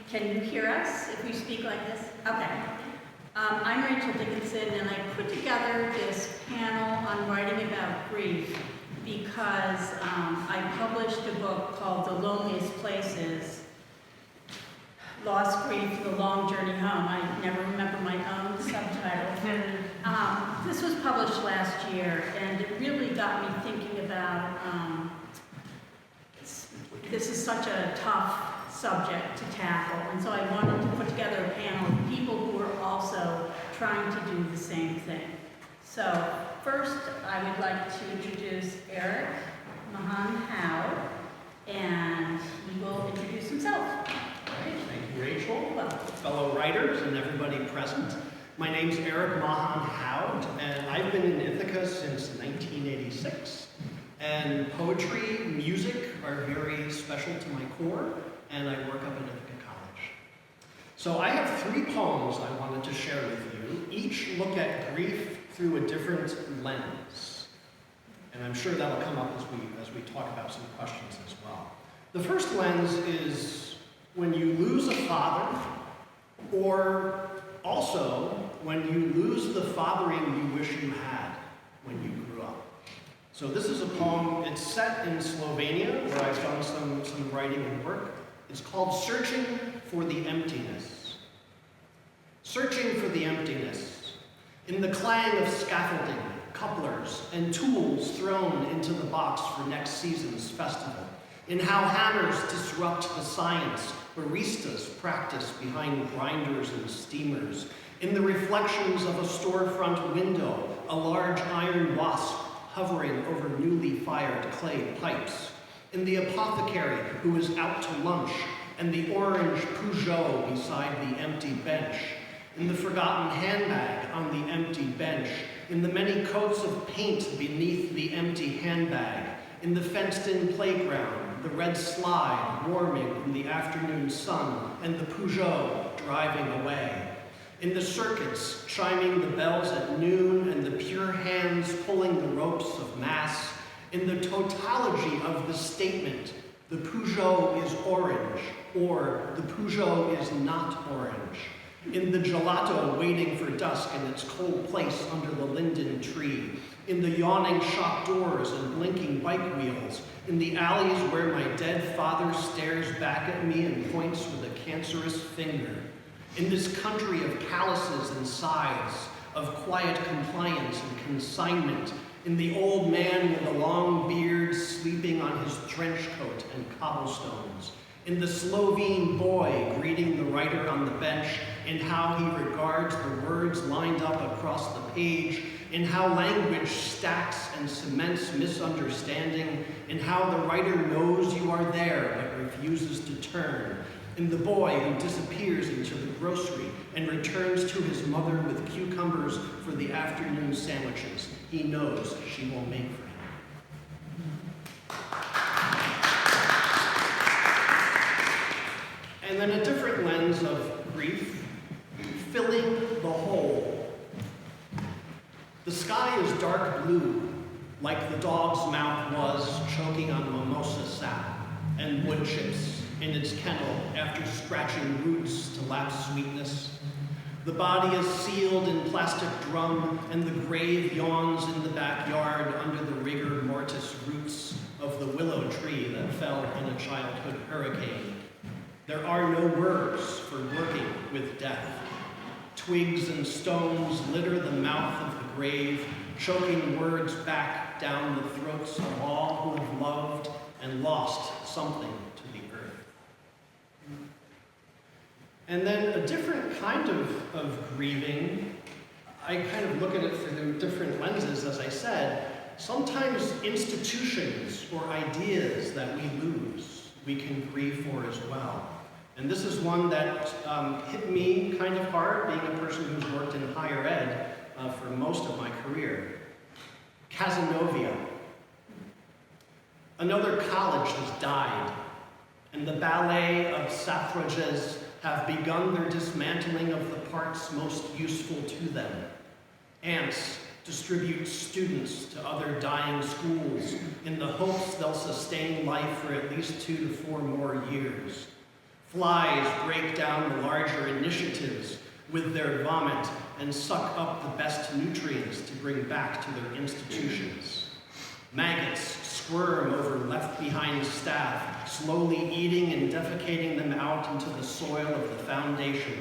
Can you hear us if we speak like this? Okay. I'm Rachel Dickinson, and I put together this panel on writing about grief because I published a book called The Loneliest Places, Lost Grief, The Long Journey Home. I never remember my own subtitle. This was published last year, and it really got me thinking about, this is such a tough subject to tackle, and so I wanted to put together a panel of people who are also trying to do the same thing. So first, I would like to introduce Eric Machan Howd, and he will introduce himself. Thank you, Rachel. Welcome. Fellow writers and everybody present. My name's Eric Machan Howd, and I've been in Ithaca since 1986. And poetry, music are very special to my core, and I work up in Ithaca College. So I have 3 poems I wanted to share with you. Each look at grief through a different lens. And I'm sure that'll come up as we talk about some questions as well. The first lens is when you lose a father, or also when you lose the fathering you wish you had when you grew up. So this is a poem, it's set in Slovenia, where I've done some writing and work. It's called Searching for the Emptiness. Searching for the emptiness. In the clang of scaffolding, couplers, and tools thrown into the box for next season's festival. In how hammers disrupt the science baristas practice behind grinders and steamers. In the reflections of a storefront window, a large iron wasp hovering over newly fired clay pipes. In the apothecary who is out to lunch, and the orange Peugeot beside the empty bench. In the forgotten handbag on the empty bench. In the many coats of paint beneath the empty handbag. In the fenced-in playground, the red slide warming in the afternoon sun, and the Peugeot driving away. In the circuits, chiming the bells at noon, and the pure hands pulling the ropes of mass. In the tautology of the statement, the Peugeot is orange, or the Peugeot is not orange. In the gelato waiting for dusk in its cold place under the linden tree. In the yawning shop doors and blinking bike wheels. In the alleys where my dead father stares back at me and points with a cancerous finger. In this country of calluses and scythes, of quiet compliance and consignment. In the old man with a long beard sleeping on his trench coat and cobblestones. In the Slovene boy greeting the writer on the bench, in how he regards the words lined up across the page, in how language stacks and cements misunderstanding, in how the writer knows you are there but refuses to turn, in the boy who disappears into the grocery and returns to his mother with cucumbers for the afternoon sandwiches he knows she will make for him. And then a different lens of grief, filling the hole. The sky is dark blue, like the dog's mouth was choking on mimosa sap and wood chips in its kennel after scratching roots to lap sweetness. The body is sealed in plastic drum, and the grave yawns in the backyard under the rigor mortis roots of the willow tree that fell in a childhood hurricane. There are no words for working with death. Twigs and stones litter the mouth of the grave, choking words back down the throats of all who have loved and lost something to the earth. And then a different kind of grieving, I kind of look at it through different lenses, as I said. Sometimes institutions or ideas that we lose, we can grieve for as well. And this is one that hit me kind of hard, being a person who's worked in higher ed for most of my career. Cazenovia. Another college has died, and the ballet of suffrages have begun their dismantling of the parts most useful to them. Ants distribute students to other dying schools in the hopes they'll sustain life for at least 2 to 4 more years. Flies break down the larger initiatives with their vomit and suck up the best nutrients to bring back to their institutions. Maggots squirm over left-behind staff, slowly eating and defecating them out into the soil of the foundation.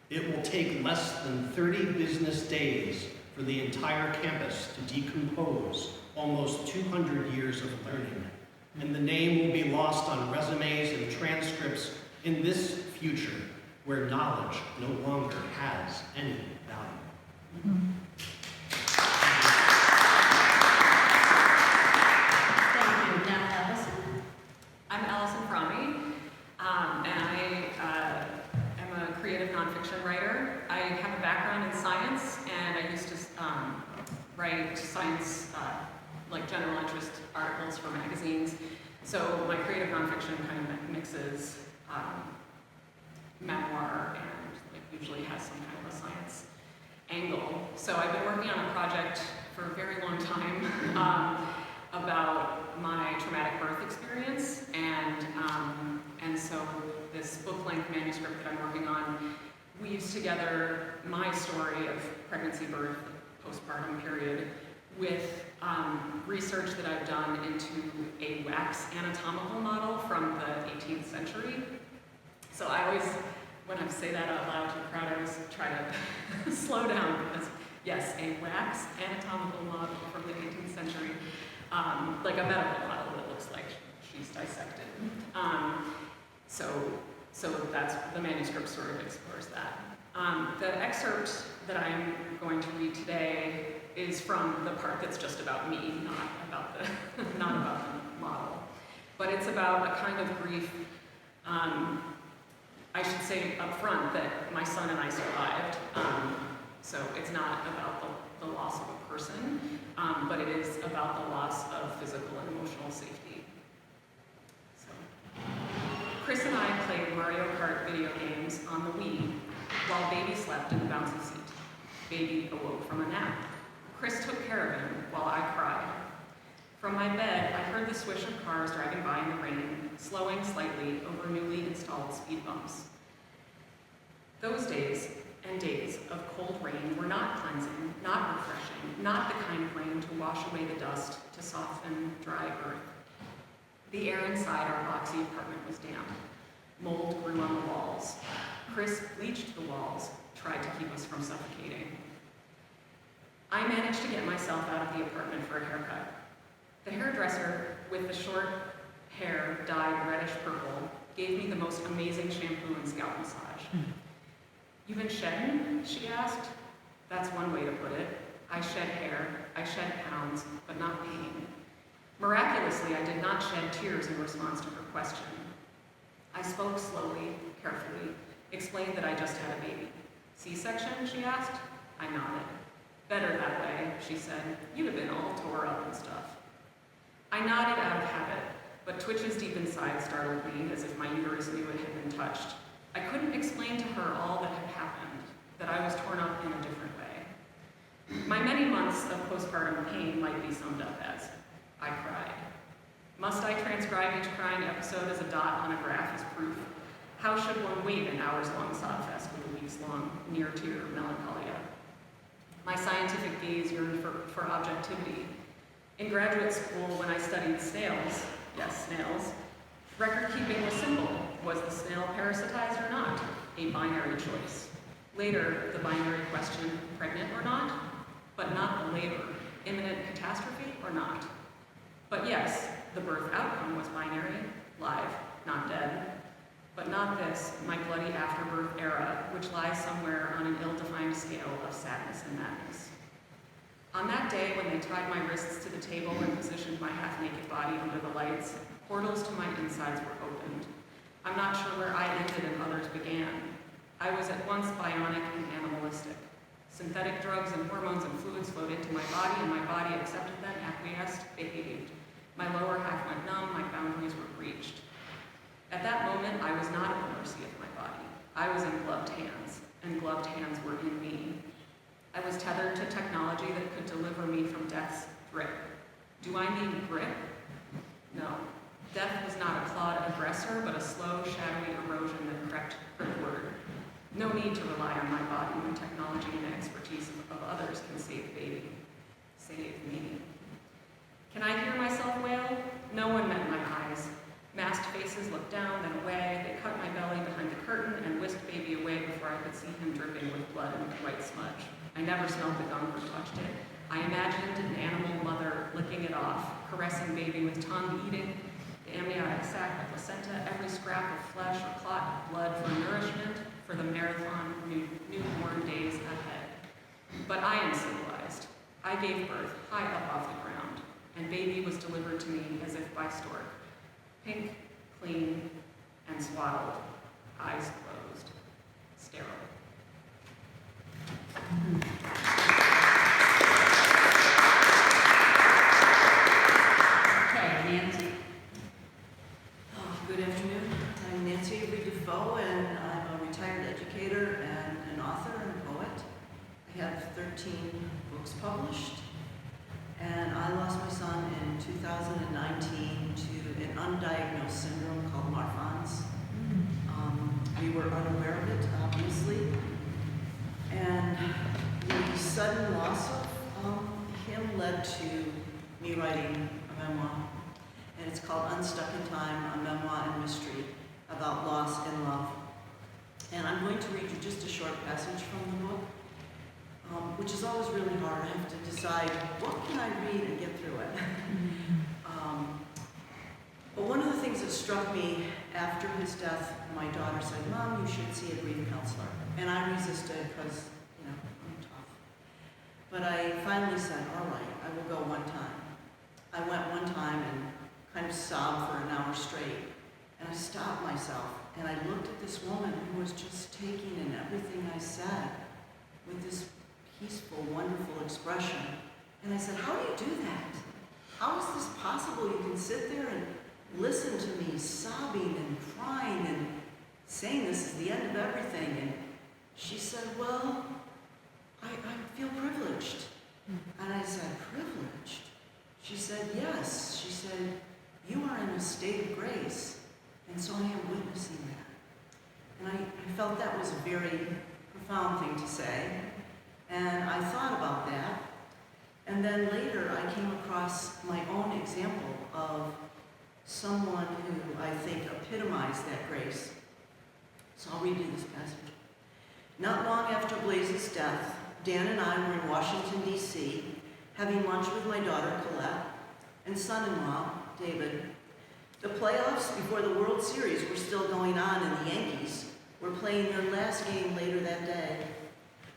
It will take less than 30 business days for the entire campus to decompose almost 200 years of learning, and the name will be lost on resumes and transcripts in this future where knowledge no longer has any value. Thank you. Now, Alison? I'm Alison Fromme, and I am a creative nonfiction writer. I have a background in science, and I used to write science, like general interest articles for magazines. So my creative nonfiction kind of mixes memoir and usually has some kind of a science angle. So I've been working on a project for a very long time about my traumatic birth experience, and so this book-length manuscript that I'm working on weaves together my story of pregnancy, birth, postpartum period with research that I've done into a wax anatomical model from the 18th century. So I always, when I say that out loud to the crowd, I always try to slow down because, yes, a wax anatomical model from the 18th century, like a medical model that looks like she's dissected. So that's, the manuscript sort of explores that. The excerpt that I'm going to read today is from the part that's just about me, not about the model. But it's about a kind of grief. I should say up front that my son and I survived, so it's not about the loss of a person, but it is about the loss of physical and emotional safety. So, Chris and I played Mario Kart video games on the Wii while baby slept in the bouncy seat. Baby awoke from a nap. Chris took care of him while I cried. From my bed, I heard the swish of cars driving by in the rain, slowing slightly over newly installed speed bumps. Those days and days of cold rain were not cleansing, not refreshing, not the kind of rain to wash away the dust, to soften dry earth. The air inside our boxy apartment was damp. Mold grew on the walls. Chris bleached the walls, tried to keep us from suffocating. I managed to get myself out of the apartment for a haircut. The hairdresser, with the short hair dyed reddish purple, gave me the most amazing shampoo and scalp massage. "You've been shedding?" she asked. That's one way to put it. I shed hair, I shed pounds, but not pain. Miraculously, I did not shed tears in response to her question. I spoke slowly, carefully, explained that I just had a baby. "C-section?" she asked. I nodded. "Better that way," she said. "You'd have been all tore up and stuff." I nodded out of habit, but twitches deep inside startled me as if my uterus knew it had been touched. I couldn't explain to her all that had happened, that I was torn up in a different way. My many months of postpartum pain might be summed up as, I cried. Must I transcribe each crying episode as a dot on a graph as proof? How should one wait an hours-long sob-fest with a weeks-long near-tear melancholia? My scientific gaze yearned for objectivity. In graduate school, when I studied snails, yes, snails, record-keeping was simple. Was the snail parasitized or not? A binary choice. Later, the binary question, pregnant or not? But not the labor. Imminent catastrophe or not? But yes, the birth outcome was binary, live, not dead. But not this, my bloody afterbirth era, which lies somewhere on an ill-defined scale of sadness and madness. On that day when they tied my wrists to the table and positioned my half-naked body under the lights, portals to my insides were opened. I'm not sure where I ended and others began. I was at once bionic and animalistic. Synthetic drugs and hormones and fluids flowed into my body, and my body accepted them, acquiesced, behaved. My lower half went numb, my boundaries were breached. At that moment, I was not at the mercy of my body. I was in gloved hands, and gloved hands were in me. I was tethered to technology that could deliver me from death's grip. Do I need grip? No. Death death was not a clawed aggressor, but a slow, shadowy erosion that crept earthward. No need to rely on my body when technology and expertise of others can save baby. Save me. Can I hear myself wail? No one met my eyes. Masked faces looked down, then away. They cut my belly behind the curtain and whisked baby away before I could see him dripping with blood and white smudge. I never smelled the gunk or touched it. I imagined an animal mother licking it off, caressing baby with tongue, eating the amniotic sac, the placenta, every scrap of flesh or clot of blood for nourishment for the marathon newborn days ahead. But I am civilized. I gave birth high up off the ground, and baby was delivered to me as if by stork. Pink, clean, and swaddled, eyes closed, sterile. Okay, Nancy? Good afternoon. I'm Nancy Dafoe, and I'm a retired educator and an author and a poet. I have 13 books published, and I lost my son in 2019 to an undiagnosed syndrome called Marfan's. We were unaware of it, obviously, and the sudden loss of him led to me writing a memoir, and it's called Unstuck in Time, a memoir and mystery about loss and love. And I'm going to read you just a short passage from the book, which is always really hard. I have to decide, what can I read and get through it? But one of the things that struck me after his death, my daughter said, "Mom, you should see a grief counselor." And I resisted because, I'm tough. But I finally said, all right, I will go one time. I went one time and kind of sobbed for an hour straight. And I stopped myself and I looked at this woman who was just taking in everything I said with this peaceful, wonderful expression. And I said, how do you do that? How is this possible? You can sit there and listen to me sobbing and crying and saying this is the end of everything. And she said, well, I feel privileged. And I said, privileged? She said, yes. She said, you are in a state of grace, and so I am witnessing that. And I felt that was a very profound thing to say, and I thought about that. And then later I came across my own example of someone who I think epitomized that grace. So I'll read you this passage. Not long after Blaze's death, Dan and I were in Washington, D.C., having lunch with my daughter, Colette, and son-in-law, David. The playoffs before the World Series were still going on, and the Yankees were playing their last game later that day.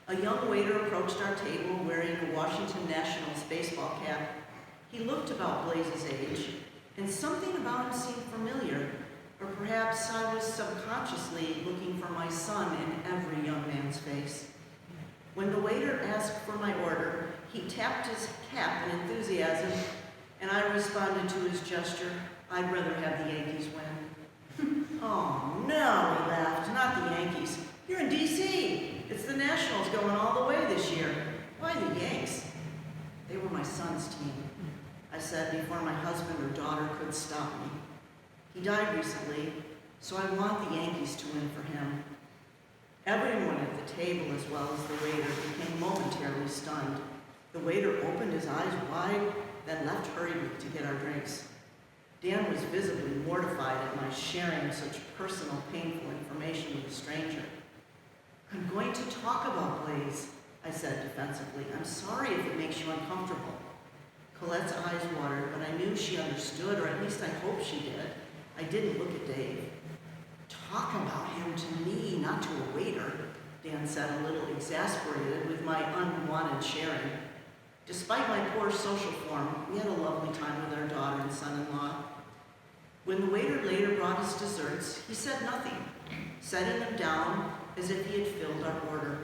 A young waiter approached our table wearing a Washington Nationals baseball cap. He looked about Blaze's age, and something about him seemed familiar, or perhaps I was subconsciously looking for my son in every young man's face. When the waiter asked for my order, he tapped his cap in enthusiasm, and I responded to his gesture, I'd rather have the Yankees win. Oh no, he laughed, not the Yankees. You're in D.C. It's the Nationals going all the way this year. Why the Yanks? They were my son's team, I said before my husband or daughter could stop me. He died recently, so I want the Yankees to win for him. Everyone at the table, as well as the waiter, became momentarily stunned. The waiter opened his eyes wide, then left hurriedly to get our drinks. Dan was visibly mortified at my sharing such personal, painful information with a stranger. I'm going to talk about Blaze, I said defensively. I'm sorry if it makes you uncomfortable. Colette's eyes watered, but I knew she understood, or at least I hoped she did. I didn't look at Dave. Talk about him to me, not to a waiter, Dan said, a little exasperated with my unwanted sharing. Despite my poor social form, we had a lovely time with our daughter and son-in-law. When the waiter later brought us desserts, he said nothing, setting them down as if he had filled our order.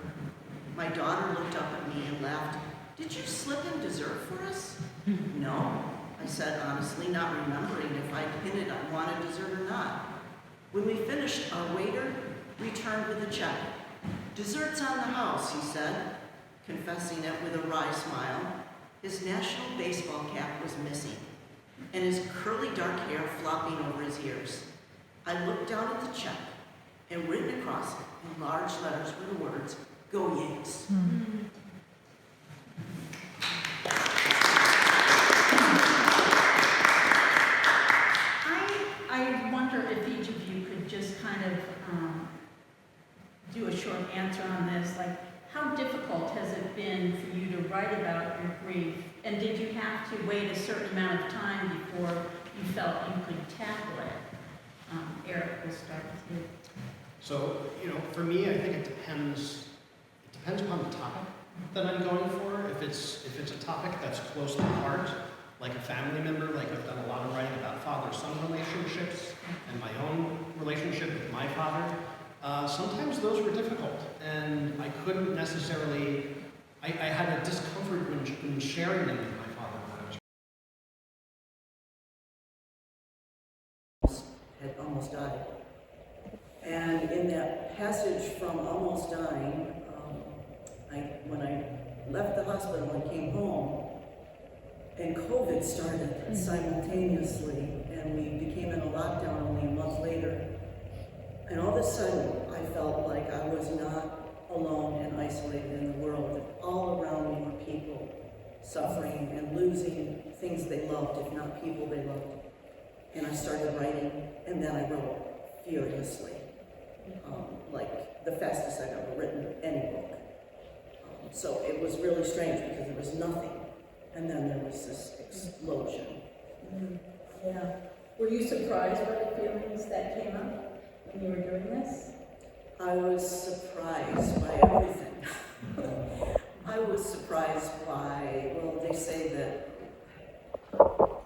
My daughter looked up at me and laughed. Did you slip in dessert for us? No, I said honestly, not remembering if I'd hinted I wanted dessert or not. When we finished, our waiter returned with a check. Dessert's on the house, he said, confessing it with a wry smile. His national baseball cap was missing. and his curly dark hair flopping over his ears. I looked down at the check, and written across it in large letters were the words, "Go Yanks." I wonder if each of you could just kind of do a short answer on this. Like, how difficult has it been for you to write about your grief? And did you have to wait a certain amount of time before you felt you could tackle it? Eric, we'll start with you. So, for me, I think it depends upon the topic that I'm going for. If it's a topic that's close to the heart, like a family member, like I've done a lot of writing about father-son relationships and my own relationship with my father, sometimes those were difficult, and I couldn't necessarily, I had a discomfort when sharing them with my father when I was Had almost died. And in that passage from almost dying, when I left the hospital and came home, and COVID started simultaneously, and we became in a lockdown only a month later. And all of a sudden, I felt like I was not alone and isolated in the world, that all around me were people suffering and losing things they loved, if not people they loved. And I started writing, and then I wrote furiously, like the fastest I've ever written any book. So it was really strange because there was nothing, and then there was this explosion. Yeah. Were you surprised by the feelings that came up when you were doing this? I was surprised by everything. I was surprised by, well, they say that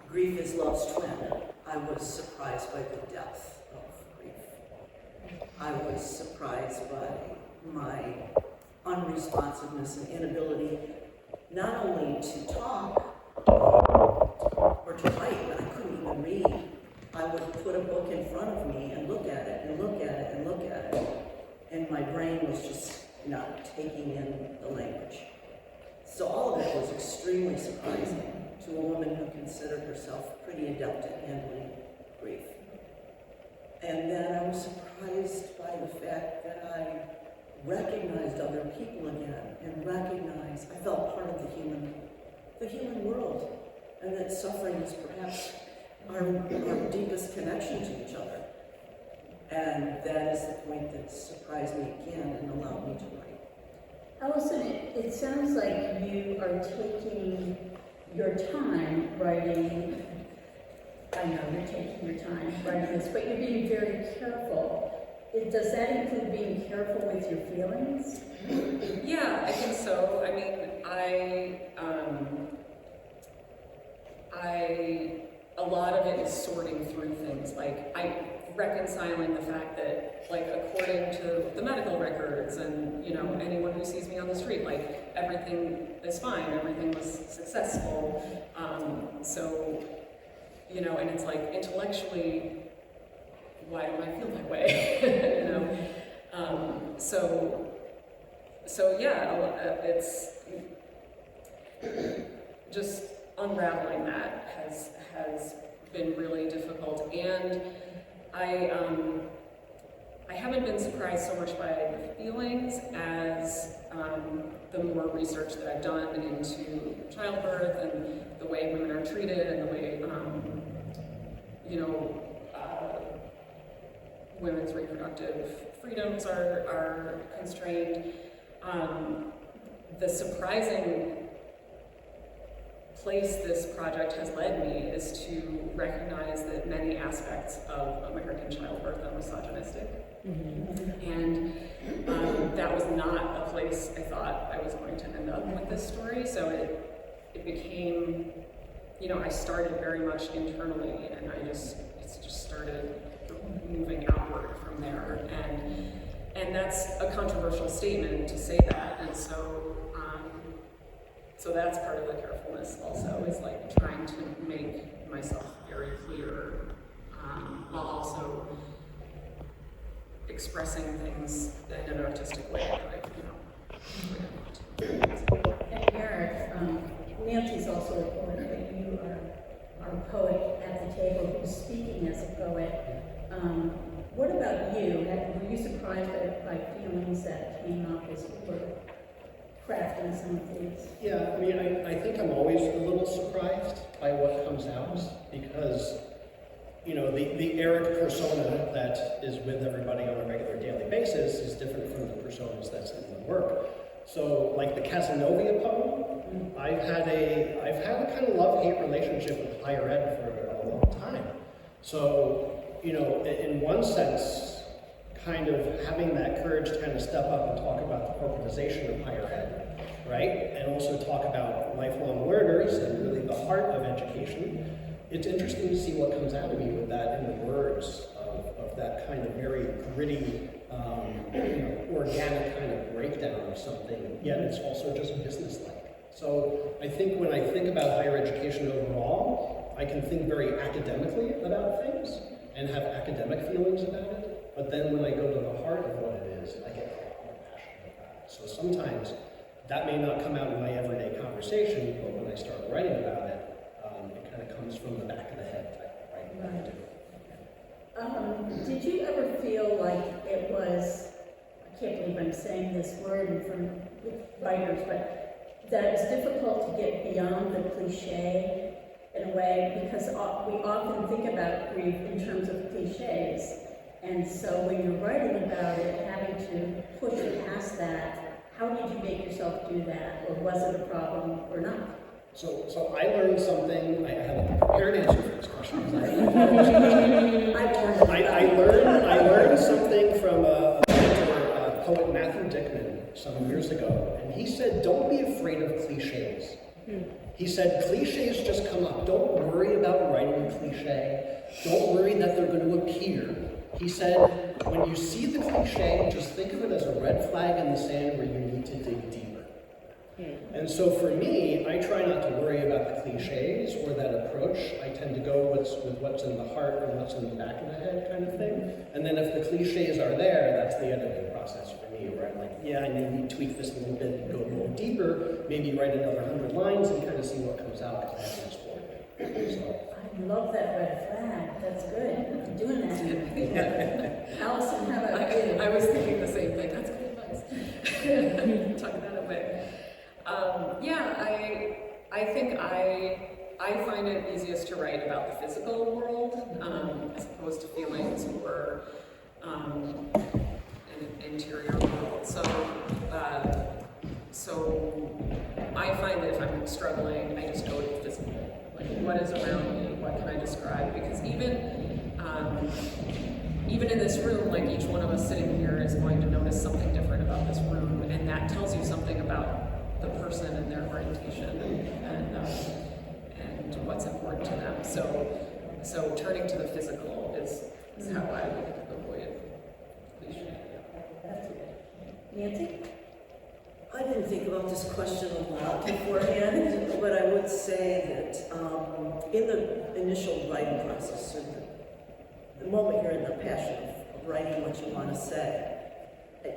grief is love's twin. I was surprised by the depth of grief. I was surprised by my unresponsiveness and inability not only to talk or to write, but I couldn't even read. I would put a book in front of me and look at it and look at it and look at it, and my brain was just not taking in the language. So all of it was extremely surprising to a woman who considered herself pretty adept at handling grief. And then I was surprised by the fact that I recognized other people again, and recognized I felt part of the human world, and that suffering is perhaps our deepest connection to each other. And that is the point that surprised me again and allowed me to write. Alison, it sounds like you are taking your time writing. I know you're taking your time writing this, but you're being very careful. Does that include being careful with your feelings? Yeah, I think so. I mean, a lot of it is sorting through things. Like, reconciling the fact that, like, according to the medical records and, anyone who sees me on the street, like, everything is fine, everything was successful. So, and it's like, intellectually, why don't I feel that way? So yeah, it's just unraveling that has been really difficult, and I haven't been surprised so much by the feelings as the more research that I've done into childbirth and the way women are treated and the way women's reproductive freedoms are constrained. The surprising place this project has led me is to recognize that many aspects of American childbirth are misogynistic. Mm-hmm. And that was not a place I thought I was going to end up with this story. So it became, I started very much internally, and it's just started moving outward from there. And that's a controversial statement to say that. And so that's part of the carefulness also, is like trying to make myself very clear, while also expressing things in an artistic way that I want to. And Eric, Nancy's also a poet, but you are our poet at the table who's speaking as a poet. What about you? Were you surprised by feelings that came up as you were crafting some of these? Yeah, I mean, I think I'm always a little surprised by what comes out because, you know, the Eric persona that is with everybody on a regular daily basis is different from the personas that's in the work. So, like the Casanova poem, I've had a kind of love-hate relationship with higher ed for a long time. So, you know, in one sense, kind of having that courage to kind of step up and talk about the corporatization of higher ed, right? And also talk about lifelong learners and really the heart of education. It's interesting to see what comes out of me with that in the words of that kind of very gritty, you know, organic kind of breakdown of something, yet it's also just business-like. So I think when I think about higher education overall, I can think very academically about things and have academic feelings about it, but then when I go to the heart of what it is, I get a lot more passionate about it. So sometimes that may not come out in my everyday conversation, but when I start writing about it, it kind of comes from the back of the head type, right? Did you ever feel like it was, I can't believe I'm saying this word in front of writers, but that it's difficult to get beyond the cliche in a way, because we often think about grief in terms of cliches. And so when you're writing about it, having to push it past that, how did you make yourself do that? Or was it a problem or not? So I learned something. I have a prepared answer for this question. I learned something from a mentor, poet Matthew Dickman, some years ago, and he said, "Don't be afraid of cliches." He said, "Cliches just come up. Don't worry about writing a cliche. Don't worry that they're going to appear." He said, "When you see the cliche, just think of it as a red flag in the sand where you need to dig deeper." And so for me, I try not to worry about the cliches or that approach. I tend to go with what's in the heart and what's in the back of the head kind of thing. And then if the cliches are there, that's the editing process for me, where I'm like, yeah, I maybe tweak this a little bit and go a little deeper, maybe write another 100 lines and kind of see what comes out because I haven't explored it. So. I love that red flag. That's good. I'm doing that. Alison, how about you? I was thinking the same thing. That's good advice. Tuck that away. I think I find it easiest to write about the physical world as opposed to feelings or an interior world. So I find that if I'm struggling, I just go to the physical. Like, what is around me? What can I describe? Because even in this room, like each one of us sitting here is going to notice something different about this room, and that tells you something about the person and their orientation and what's important to them. So turning to the physical is how I would avoid cliche. Nancy? I didn't think about this question a lot beforehand, but I would say that in the initial writing process, or the moment you're in the passion of writing what you want to say,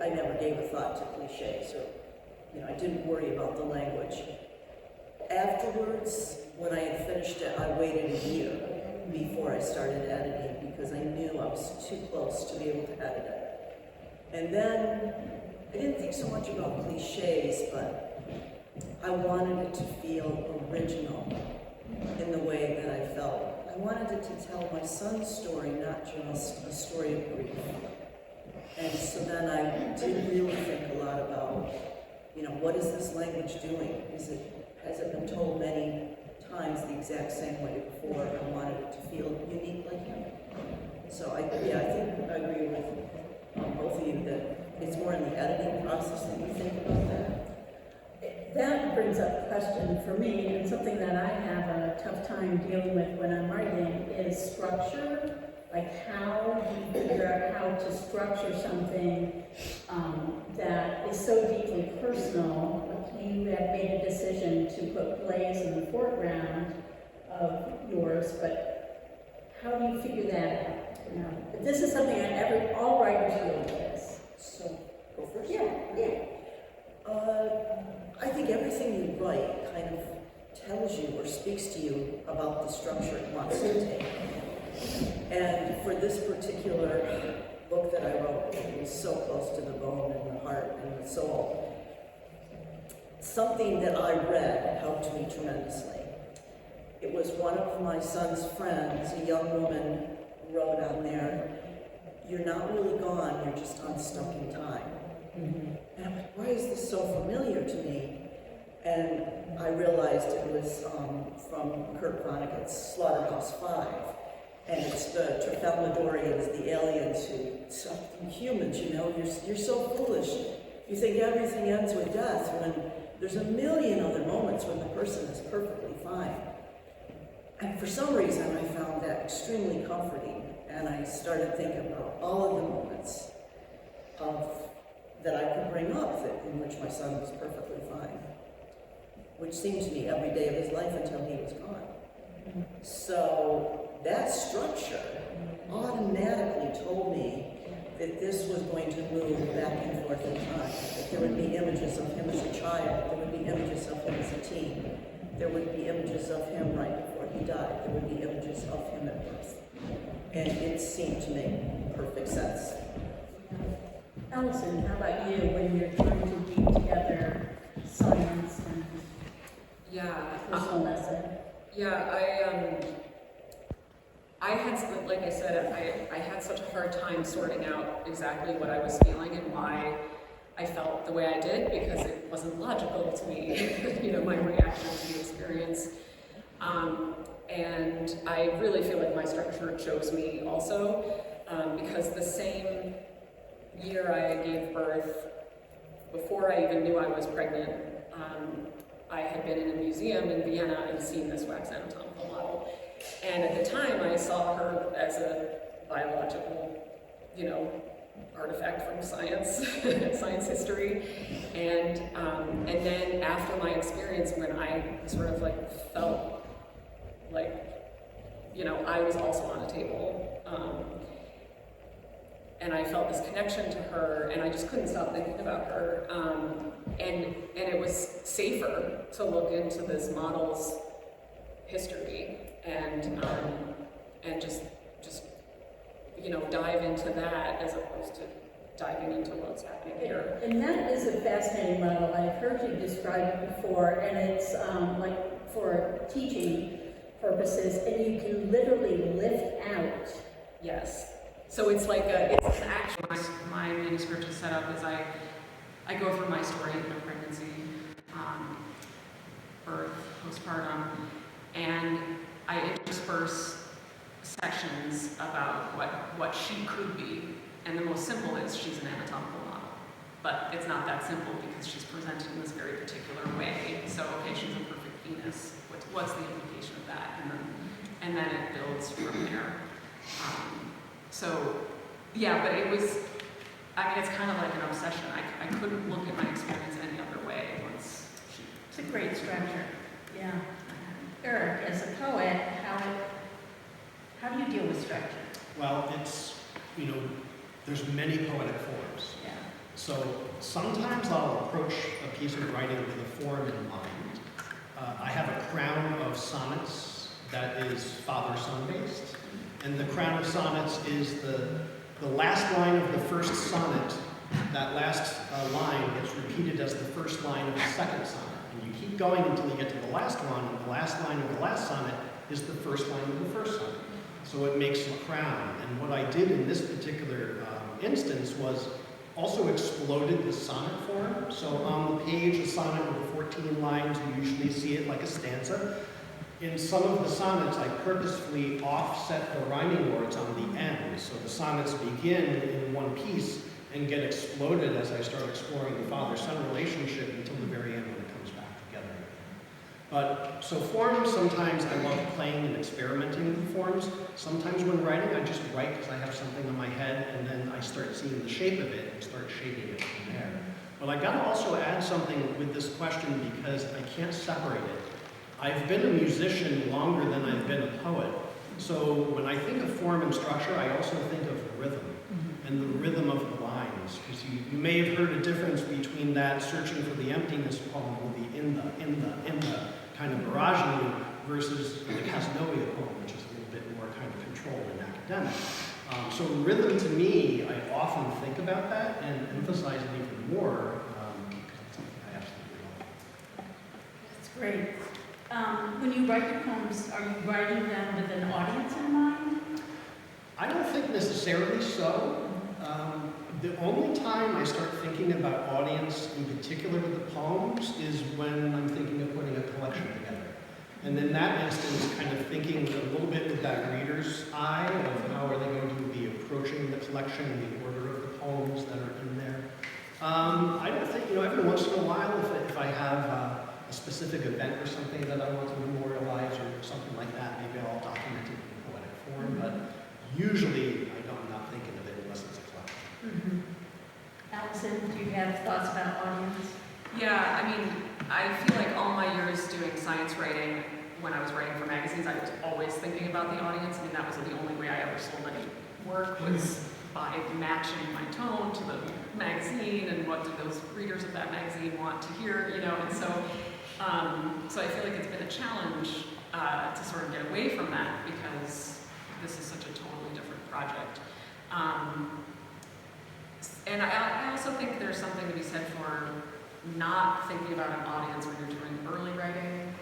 I never gave a thought to cliches, or I didn't worry about the language. Afterwards, when I had finished it, I waited a year before I started editing because I knew I was too close to be able to edit it. And then I didn't think so much about cliches, but I wanted it to feel original in the way that I felt. I wanted it to tell my son's story, not just a story of grief. And so then I did really think a lot about, what is this language doing? Has it been told many times the exact same way before? I wanted it to feel unique like him. So I think I agree with both of you that it's more in the editing process that you think about that. That brings up a question for me, and something that I have a tough time dealing with when I'm writing is structure. Like, how do you figure out how to structure something that is so deeply personal? Like, you have made a decision to put plays in the foreground of yours, but how do you figure that out? This is something that all writers deal with this. So, go first? Yeah. I think everything you write kind of tells you or speaks to you about the structure it wants to take. And for this particular book that I wrote, it was so close to the bone and the heart and the soul. Something that I read helped me tremendously. It was one of my son's friends, a young woman, wrote on there, "You're not really gone, you're just unstuck in time." And I'm like, why is this so familiar to me? And I realized it was from Kurt Vonnegut's Slaughterhouse-Five. And it's the Tralfamadorians, the aliens who suck humans, you know, you're so foolish. You think everything ends with death when there's a million other moments when the person is perfectly fine. And for some reason, I found that extremely comforting. And I started thinking about all of the moments that I could bring up in which my son was perfectly fine, which seemed to me every day of his life until he was gone. So that structure automatically told me that this was going to move back and forth in time, that there would be images of him as a child, there would be images of him as a teen, there would be images of him right before he died, there would be images of him at birth. And it seemed to make perfect sense. Alison, how about you when you're trying to weave together science and personal lesson? I had, like I said, I had such a hard time sorting out exactly what I was feeling and why I felt the way I did, because it wasn't logical to me, you know, my reaction to the experience. And I really feel like my structure chose me also, because the same year I gave birth, before I even knew I was pregnant, I had been in a museum in Vienna and seen this wax anatomical model. And at the time, I saw her as a biological, you know, artifact from science, science history. And then after my experience, when I sort of like felt like, you know, I was also on a table, and I felt this connection to her, and I just couldn't stop thinking about her. And it was safer to look into this model's history and just you know, dive into that as opposed to diving into what's happening here. And that is a fascinating model. I've heard you describe it before, and it's like for teaching purposes, and you can literally lift out. Yes. So it's like it's actually my manuscript is set up as I go through my story of pregnancy, birth, postpartum, and I intersperse sections about what she could be. And the most simple is she's an anatomical model. But it's not that simple because she's presented in this very particular way. So, okay, she's a perfect penis. What's the implication of that? And then it builds from there. So, yeah, but it was, I mean, it's kind of like an obsession. I couldn't look at my experience any other way once she... It's a great structure. Yeah. Eric, as a poet, how do you deal with structure? Well, it's, you know, there's many poetic forms. Yeah. So sometimes I'll approach a piece of writing with a form in mind. I have a crown of sonnets that is father-son based. And the crown of sonnets is the last line of the first sonnet. That last line gets repeated as the first line of the second sonnet. And you keep going until you get to the last one, and the last line of the last sonnet is the first line of the first sonnet. So it makes a crown. And what I did in this particular instance was also exploded the sonnet form. So on the page, a sonnet with 14 lines, you usually see it like a stanza. In some of the sonnets, I purposefully offset the rhyming words on the end. So the sonnets begin in one piece and get exploded as I start exploring the father-son relationship until the very end when it comes back together. But, so forms, sometimes I love playing and experimenting with forms. Sometimes when writing, I just write because I have something in my head, and then I start seeing the shape of it and start shaping it from there. But I gotta also add something with this question because I can't separate it. I've been a musician longer than I've been a poet. So when I think of form and structure, I also think of rhythm and the rhythm of the lines. Because you may have heard a difference between that searching for the emptiness poem with the in the kind of barraging you, versus the Casanova poem, which is a little bit more kind of controlled and academic. So rhythm, to me, I often think about that and emphasize it even more, because it's something I absolutely love. That's great. When you write your poems, are you writing them with an audience in mind? I don't think necessarily so. The only time I start thinking about audience, in particular with the poems, is when I'm thinking of putting a collection together. And in that instance, kind of thinking a little bit with that reader's eye of how are they going to be approaching the collection and the order of the poems that are in there. I don't think, every once in a while, if I have a specific event or something that I want to memorialize or something like that, maybe I'll document it in poetic form, but usually I'm not thinking of it unless it's a collection. Mm-hmm. Alison, do you have thoughts about audience? Yeah, I mean, I feel like all my years doing science writing, when I was writing for magazines, I was always thinking about the audience. I mean, that was the only way I ever sold any work, was by matching my tone to the magazine and what do those readers of that magazine want to hear, and so I feel like it's been a challenge to sort of get away from that, because this is such a totally different project. And I also think there's something to be said for not thinking about an audience when you're doing early writing,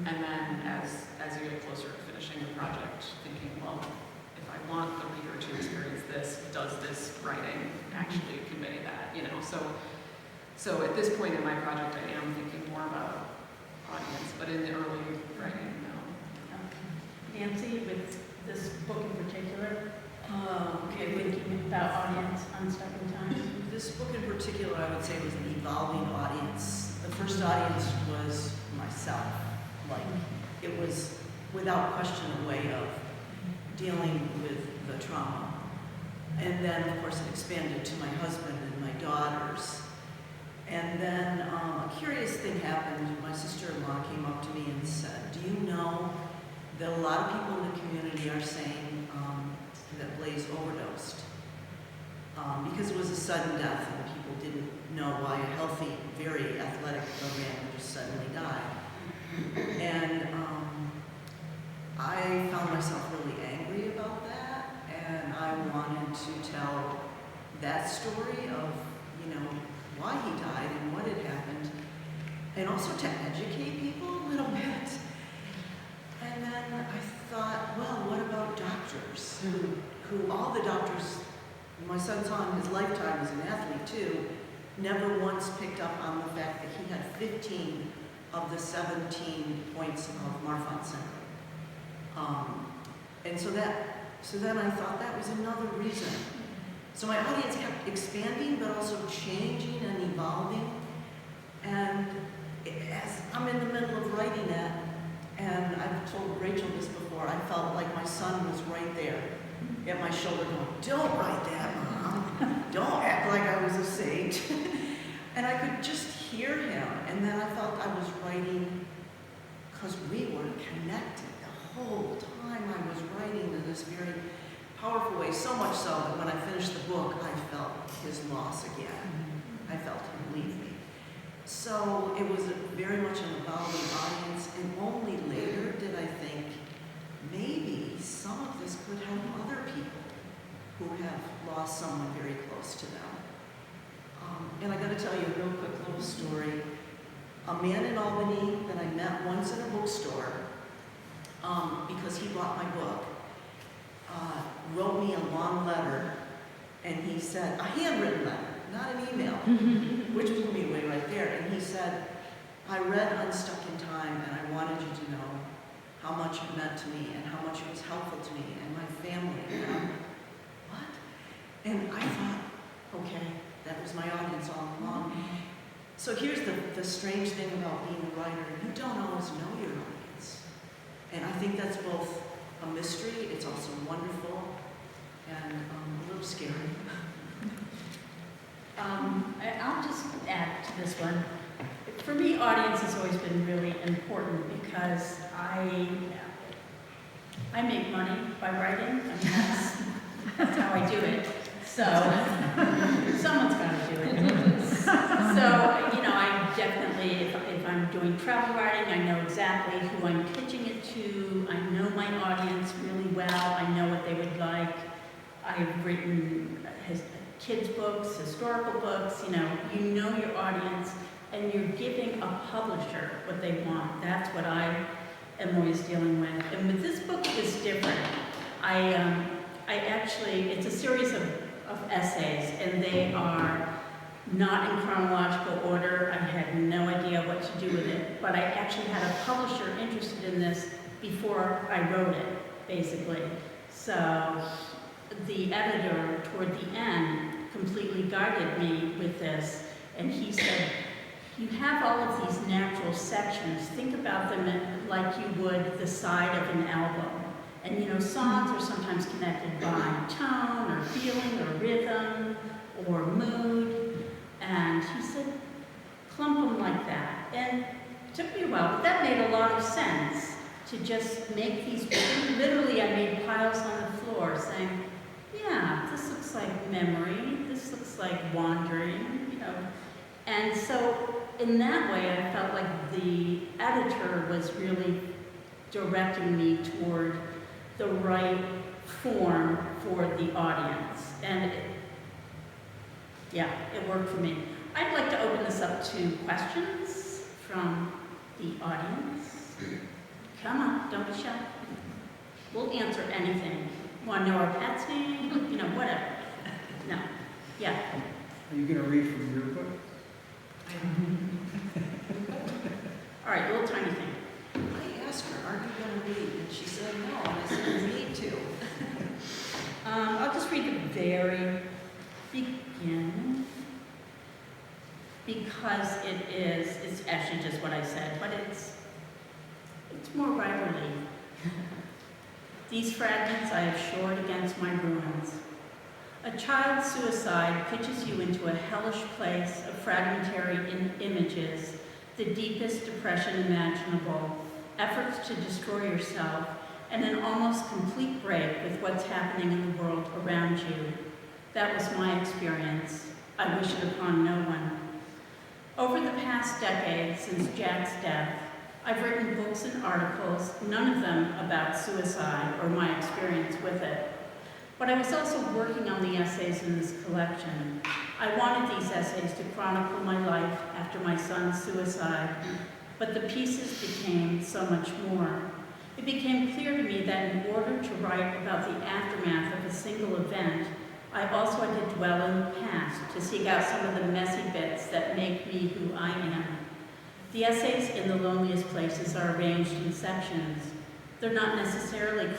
and then as you get closer to finishing the project, thinking, well, if I want the reader to experience this, does this writing actually convey that, So at this point in my project, I am thinking more about audience, but in the early writing, no. Okay. Nancy, with this book in particular, Okay, thinking about audience on Stuck in Time? this book in particular, I would say, was an evolving audience. The first audience was myself. Like, it was, without question, a way of dealing with the trauma. And then, of course, it expanded to my husband and my daughters. And then a curious thing happened. My sister-in-law came up to me and said, do you know that a lot of people in the community are saying that Blaze overdosed? Because it was a sudden death and people didn't know why a healthy, very athletic young man would just suddenly die. And I found myself really angry about that, and I wanted to tell that story of, why he died and what had happened, and also to educate people a little bit. And then I thought, well, what about doctors? Who all the doctors, my son saw in his lifetime as an athlete too, never once picked up on the fact that he had 15 of the 17 points of Marfan syndrome. And so then I thought that was another reason. So my audience kept expanding, but also changing and evolving. And as I'm in the middle of writing it, and I've told Rachel this before, I felt like my son was right there at my shoulder going, don't write that, Mom. Don't act like I was a saint. And I could just hear him. And then I felt I was writing because we were connected the whole time I was writing in this very powerful way, so much so that when I finished the book, I felt his loss again. I felt him leave me. So it was very much an evolving audience, and only later did I think, maybe some of this could help other people who have lost someone very close to them. And I gotta tell you a real quick little story. A man in Albany that I met once in a bookstore, because he bought my book, wrote me a long letter, and he said, a handwritten letter, not an email, which blew me away right there. And he said, I read Unstuck in Time, and I wanted you to know how much it meant to me and how much it was helpful to me and my family. And I'm like, what? And I thought, okay, that was my audience all along. So here's the strange thing about being a writer. You don't always know your audience. And I think that's both a mystery, it's also wonderful, and a little scary. I'll just add to this one. For me, audience has always been really important because I make money by writing. I mean, that's how I do it. So someone's got to do it. So I definitely, if I'm doing travel writing, I know exactly who I'm pitching it to. I know my audience really well. I know what they would like. I've written kids' books, historical books. You know your audience, and you're giving a publisher what they want. That's what I am always dealing with. And with this book, it's different. I actually, it's a series of essays, and they are not in chronological order. I had no idea what to do with it, but I actually had a publisher interested in this before I wrote it, basically. So the editor, toward the end, completely guided me with this, and he said, you have all of these natural sections. Think about them like you would the side of an album. And songs are sometimes connected by tone or feeling or rhythm or mood. And he said, clump them like that. And it took me a while, but that made a lot of sense to just make these, literally I made piles on the floor saying, yeah, this looks like memory, this looks like wandering, And so in that way, I felt like the editor was really directing me toward the right form for the audience. And it worked for me. I'd like to open this up to questions from the audience. Come on, don't be shy. We'll answer anything. Want to know our pet's name? Whatever. No. Yeah. Are you going to read from your book? All right, little tiny thing. I asked her, aren't you going to read? And she said no, and I said, you need to. I'll just read the very beginning because it's actually just what I said, but it's more writerly. These fragments I have shored against my ruins. A child's suicide pitches you into a hellish place of fragmentary images, the deepest depression imaginable, efforts to destroy yourself, and an almost complete break with what's happening in the world around you. That was my experience. I wish it upon no one. Over the past decade, since Jack's death, I've written books and articles, none of them about suicide or my experience with it. But I was also working on the essays in this collection. I wanted these essays to chronicle my life after my son's suicide, but the pieces became so much more. It became clear to me that in order to write about the aftermath of a single event, I also had to dwell in the past to seek out some of the messy bits that make me who I am. The essays in The Loneliest Places are arranged in sections. They're not necessarily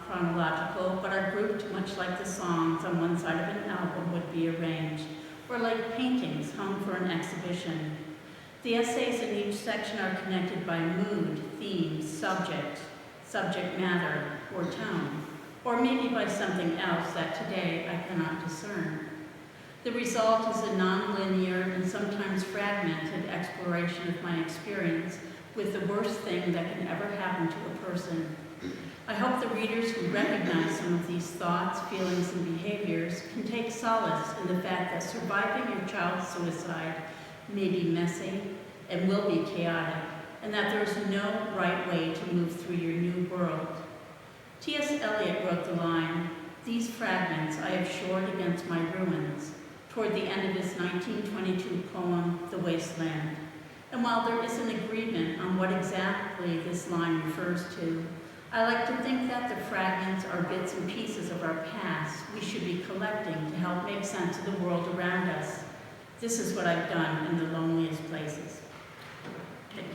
chronological, but are grouped much like the songs on one side of an album would be arranged, or like paintings hung for an exhibition. The essays in each section are connected by mood, theme, subject matter, or tone, or maybe by something else that today I cannot discern. The result is a non-linear and sometimes fragmented exploration of my experience with the worst thing that can ever happen to a person. I hope the readers who recognize some of these thoughts, feelings, and behaviors can take solace in the fact that surviving your child's suicide may be messy and will be chaotic, and that there is no right way to move through your new world. T.S. Eliot wrote the line, "These fragments I have shored against my ruins," toward the end of his 1922 poem, The Wasteland. And while there is an agreement on what exactly this line refers to, I like to think that the fragments are bits and pieces of our past we should be collecting to help make sense of the world around us. This is what I've done in The Loneliest Places. Thank you.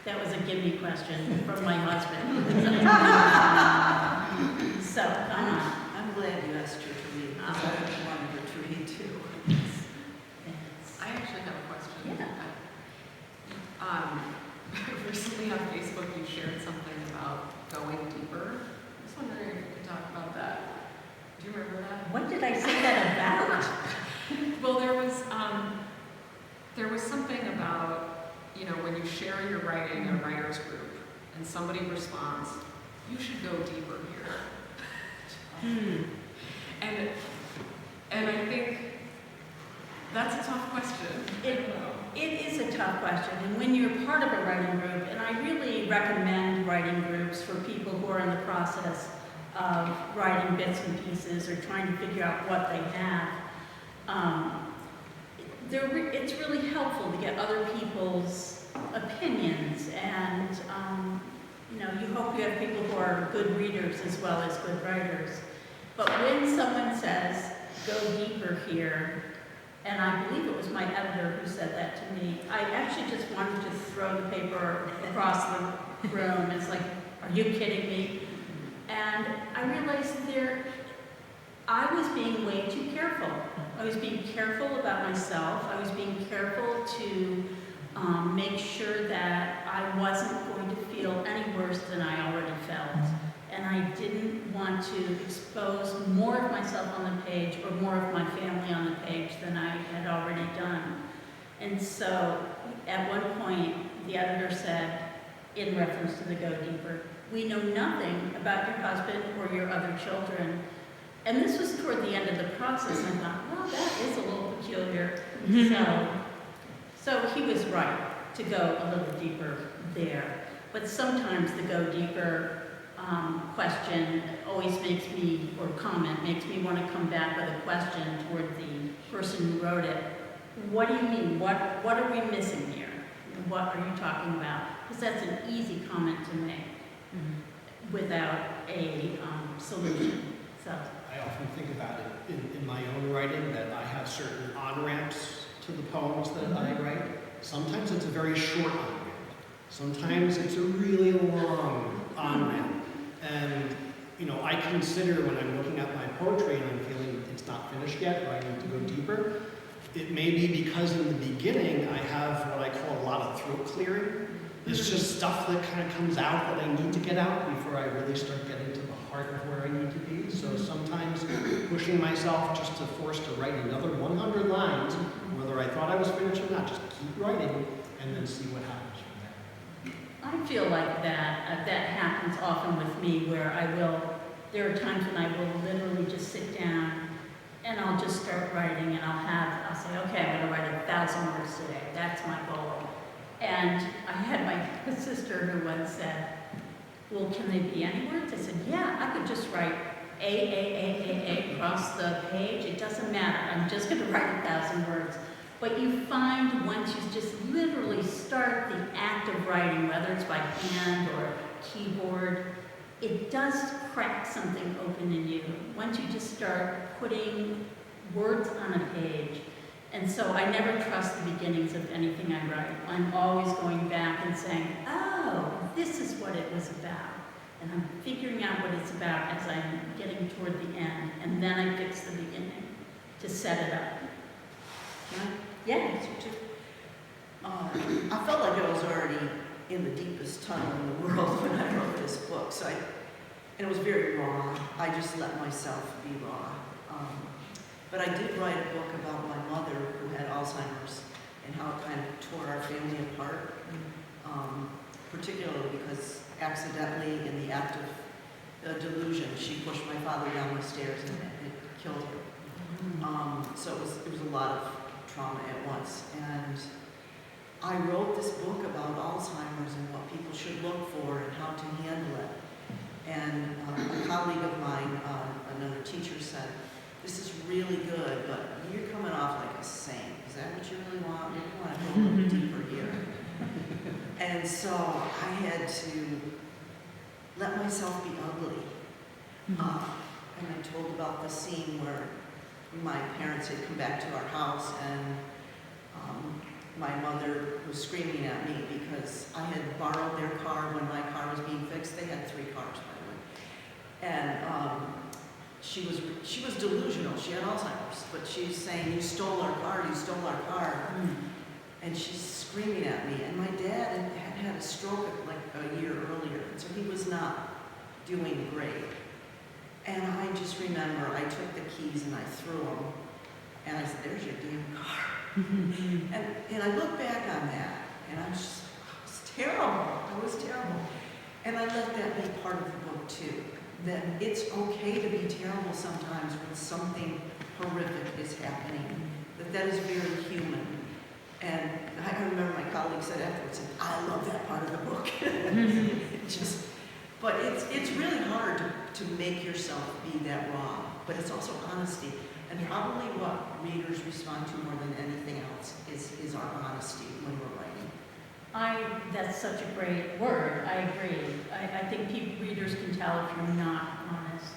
That was a gimme question from my husband. So, I'm glad you asked her to read, because I wanted her to read too. I actually have a question. Yeah. Recently on Facebook, you shared something about going deeper. I was wondering if you could talk about that. Do you remember that? What did I say that about? Well, there was something about, when you share your writing in a writer's group and somebody responds, you should go deeper here. And I think that's a tough question. It is a tough question, and when you're part of a writing group, and I really recommend writing groups for people who are in the process of writing bits and pieces or trying to figure out what they have, it's really helpful to get other people's opinions, and you hope you have people who are good readers as well as good writers. But when someone says, go deeper here, and I believe it was my editor who said that to me, I actually just wanted to throw the paper across the room. It's like, are you kidding me? And I realized I was being way too careful. I was being careful about myself. I was being careful to make sure that I wasn't going to feel any worse than I already felt. And I didn't want to expose more of myself on the page or more of my family on the page than I had already done. And so at one point, the editor said, in reference to the Go Deeper, we know nothing about your husband or your other children. And this was toward the end of the process. I thought, well, that is a little peculiar. So he was right to go a little deeper there. But sometimes the Go Deeper question always makes me, or comment, makes me want to come back with a question toward the person who wrote it. What do you mean? What are we missing here? What are you talking about? Because that's an easy comment to make without a solution. So I often think about it in my own writing, that I have certain on-ramps to the poems that I write. Sometimes it's a very short on-ramp. Sometimes it's a really long on-ramp. And, I consider when I'm looking at my poetry and I'm feeling it's not finished yet, or I need to go deeper, it may be because in the beginning I have what I call a lot of throat clearing. It's just stuff that kind of comes out that I need to get out before I really start getting to the heart of where I need to be. So sometimes pushing myself just to force to write another 100 lines, whether I thought I was finished or not, just keep writing and then see what happens from there. I feel like that happens often with me, where there are times when I will literally just sit down and I'll just start writing, and I'll say, okay, I'm gonna write 1,000 words today. That's my goal. And I had my sister who once said, well, can they be any words? I said, yeah, I could just write A across the page. It doesn't matter. I'm just gonna write 1,000 words. But you find once you just literally start the act of writing, whether it's by hand or keyboard, it does crack something open in you. Once you just start putting words on a page. And so I never trust the beginnings of anything I write. I'm always going back and saying, oh, this is what it was about. And I'm figuring out what it's about as I'm getting toward the end. And then I fix the beginning to set it up. Yeah. I felt like I was already in the deepest tunnel in the world when I wrote this book. And it was very raw. I just let myself be raw. But I did write a book about my mother who had Alzheimer's and how it kind of tore our family apart, particularly because accidentally, in the act of delusion, she pushed my father down the stairs and it killed her. So it was a lot of trauma at once. And I wrote this book about Alzheimer's and what people should look for and how to handle it. And a colleague of mine, another teacher, said, this is really good, but you're coming off like a saint. Is that what you really want? You want to go a little deeper here. And so I had to let myself be ugly. And I told about the scene where my parents had come back to our house and my mother was screaming at me because I had borrowed their car when my car was being fixed. They had 3 cars, by the way. And she was delusional. She had Alzheimer's, but she's saying, you stole our car, you stole our car. And she's screaming at me. And my dad had a stroke like a year earlier, so he was not doing great. And I just remember I took the keys and I threw them. And I said, there's your damn car. And I look back on that, and I was terrible. I was terrible. And I let that be part of the book, too. then it's okay to be terrible sometimes when something horrific is happening. That is very human. And I remember my colleague said afterwards, I love that part of the book. But it's really hard to make yourself be that raw, but it's also honesty. And probably what readers respond to more than anything else is our honesty when we're writing. That's such a great word, I agree. I think readers can tell if you're not honest.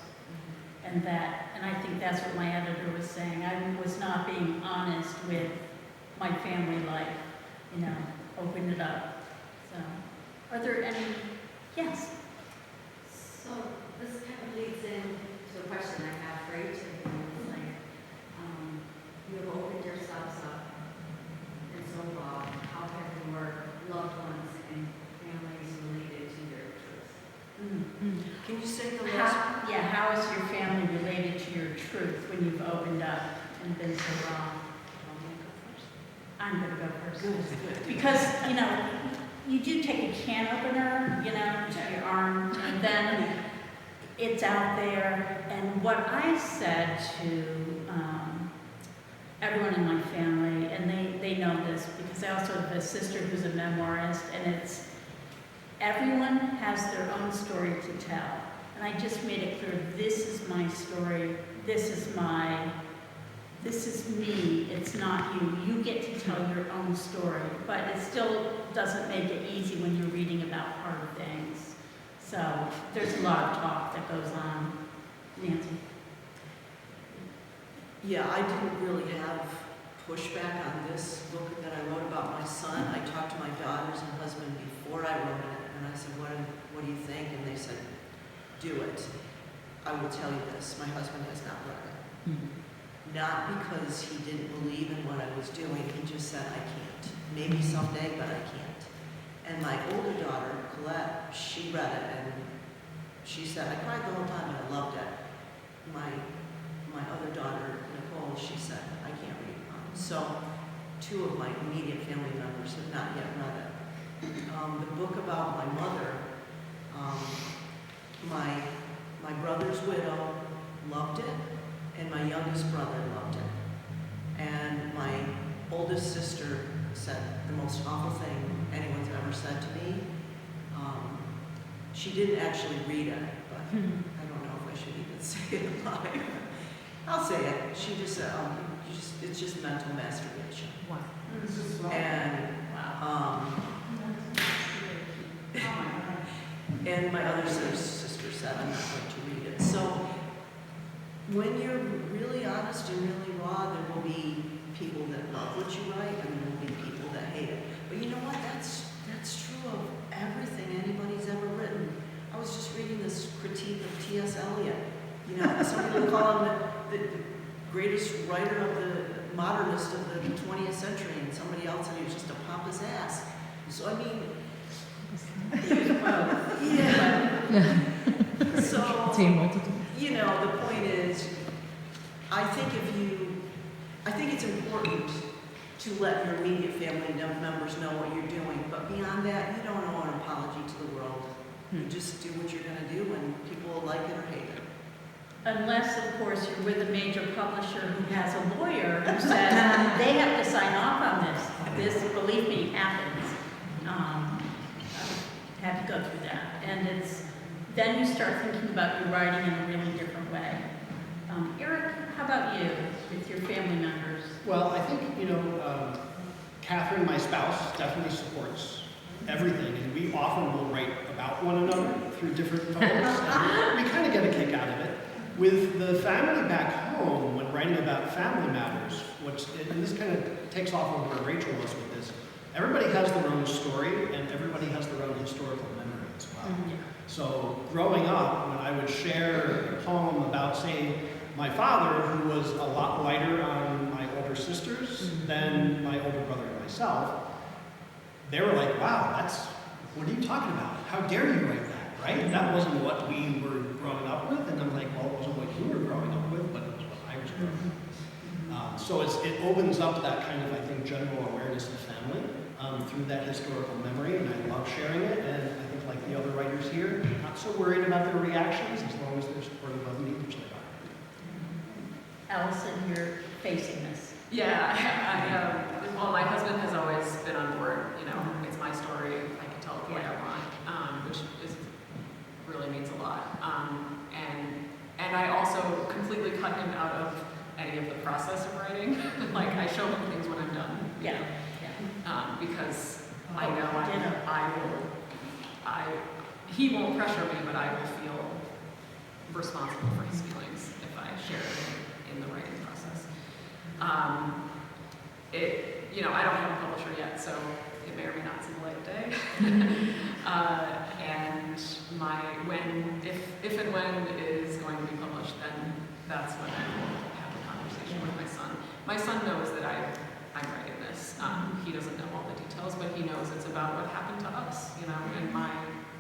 And I think that's what my editor was saying. I was not being honest with my family life, opened it up. So, are there any, yes? So this kind of leads into a question I have for each of you. You have opened yourselves up, and so how have your loved ones and families related to your truth? Can you say the last? How is your family related to your truth when you've opened up and been so raw? I'm going to go first. Good. Because, you do take a can opener, to your arm, and then it's out there. And what I said to everyone in my family, and they know this because I also have a sister who's a memoirist, and it's everyone has their own story to tell. And I just made it clear, this is my story, this is me, it's not you. You get to tell your own story, but it still doesn't make it easy when you're reading about hard things. So there's a lot of talk that goes on. Nancy? Yeah, I didn't really have pushback on this book that I wrote about my son. I talked to my daughters and husband before I wrote it, and I said, what do you think? And they said, do it. I will tell you this, my husband has not read it. Not because he didn't believe in what I was doing, he just said, I can't. Maybe someday, but I can't. And my older daughter, Colette, she read it, and she said, I cried the whole time, and I loved it. My other daughter, Nicole, she said, I can't read. So 2 of my immediate family members have not yet read it. The book about my mother, my brother's widow loved it, and my youngest brother loved it. And my oldest sister said the most awful thing anyone's ever said to me. She didn't actually read it, but I don't know if I should even say it live. I'll say it. She just said, it's just mental masturbation. Wow. And and my other sister said, I'm not going to read it. So when you're really honest and really raw, there will be people that love what you write, and there will be people that hate it. But you know what? That's true of everything anybody's ever written. I was just reading this critique of T.S. Eliot. Some people call him the greatest writer of the modernist of the 20th century, and somebody else said he was just a pompous ass. So I mean, yeah. So the point is, I think it's important to let your immediate family members know what you're doing, but beyond that, you don't owe an apology to the world. You just do what you're going to do, and people will like it or hate it. Unless, of course, you're with a major publisher who has a lawyer who says they have to sign off on this. This, believe me, happens. I had to go through that. And then you start thinking about your writing in a really different way. Eric, how about you with your family members? Well, I think, Catherine, my spouse, definitely supports everything, and we often will write about one another through different poems, and we kind of get a kick out of it. With the family back home, when writing about family matters, and this kind of takes off on where Rachel was with this, everybody has their own story, and everybody has their own historical memory as well. So growing up, when I would share a poem about, say, my father, who was a lot lighter on my older sisters than my older brother and myself, they were like, wow, what are you talking about? How dare you write that, right? That wasn't what we were growing up with. And I'm like, well, it wasn't what you were growing up with, but it was what I was growing up with. So it opens up that kind of, I think, general awareness of family through that historical memory, and I love sharing it. And I think, like the other writers here, not so worried about their reactions as long long as they're supportive of me, which they are. Allison, you're facing this. Yeah, well, my husband has always been on board, you know, it's my story, I can tell it the way I want, which really means a lot. And I also completely cut him out of any of the process of writing. Like, I show him things when I'm done. Yeah. Because I know he won't pressure me, but I will feel responsible for his feelings if I share it in the writing process. I don't have a publisher yet, so it may or may not see the light of day. And if and when it is going to be published, then that's when I will have a conversation with my son. My son knows that I'm writing this. He doesn't know all the details, but he knows it's about what happened to us, you know, and my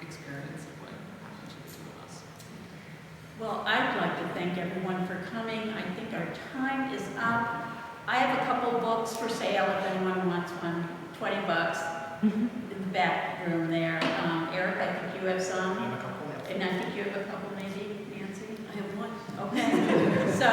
experience of what happened to the two of us. Well, I'd like to thank everyone for coming. I think our time is up. I have a couple books for sale if anyone wants one, $20 in the back room there. Eric, I think you have some. I have a couple. And I think you have a couple maybe, Nancy? I have one. Okay. So